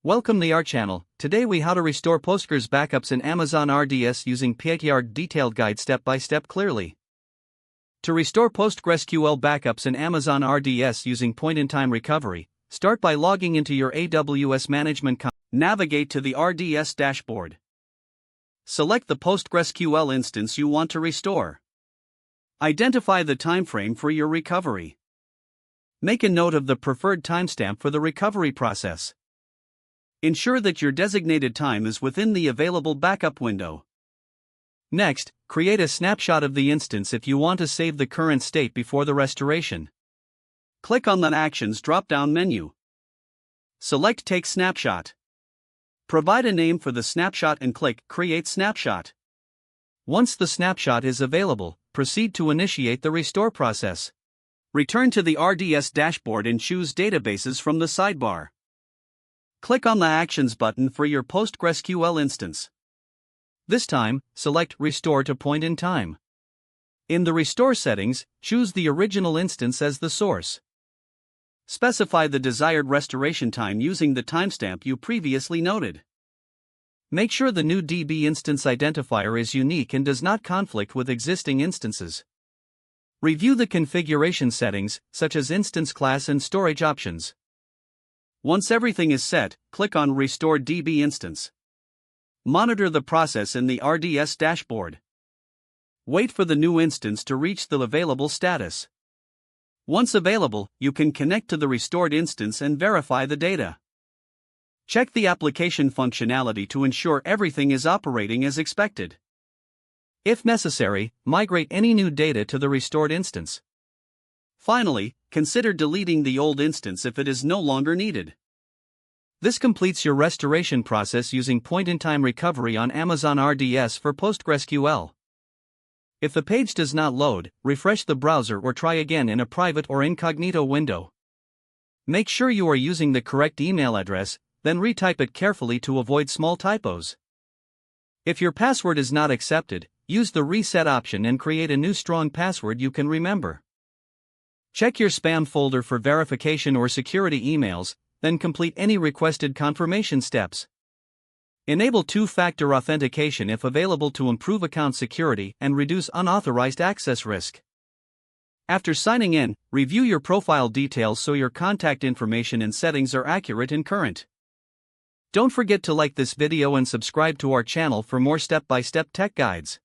Welcome to our channel. Today we how to restore Postgres backups in Amazon RDS using PITR detailed guide step by step clearly. To restore PostgreSQL backups in Amazon RDS using point-in-time recovery, start by logging into your AWS management console. Navigate to the RDS dashboard. Select the PostgreSQL instance you want to restore. Identify the timeframe for your recovery. Make a note of the preferred timestamp for the recovery process. Ensure that your designated time is within the available backup window. Next, create a snapshot of the instance if you want to save the current state before the restoration. Click on the Actions drop-down menu. Select Take Snapshot. Provide a name for the snapshot and click Create Snapshot. Once the snapshot is available, proceed to initiate the restore process. Return to the RDS dashboard and choose Databases from the sidebar. Click on the Actions button for your PostgreSQL instance. This time, select Restore to Point in Time. In the Restore settings, choose the original instance as the source. Specify the desired restoration time using the timestamp you previously noted. Make sure the new DB instance identifier is unique and does not conflict with existing instances. Review the configuration settings, such as instance class and storage options. Once everything is set, click on Restore DB Instance. Monitor the process in the RDS dashboard. Wait for the new instance to reach the available status. Once available, you can connect to the restored instance and verify the data. Check the application functionality to ensure everything is operating as expected. If necessary, migrate any new data to the restored instance. Finally, consider deleting the old instance if it is no longer needed. This completes your restoration process using point-in-time recovery on Amazon RDS for PostgreSQL. If the page does not load, refresh the browser or try again in a private or incognito window. Make sure you are using the correct email address, then retype it carefully to avoid small typos. If your password is not accepted, use the reset option and create a new strong password you can remember. Check your spam folder for verification or security emails, then complete any requested confirmation steps. Enable two-factor authentication if available to improve account security and reduce unauthorized access risk. After signing in, review your profile details so your contact information and settings are accurate and current. Don't forget to like this video and subscribe to our channel for more step-by-step tech guides.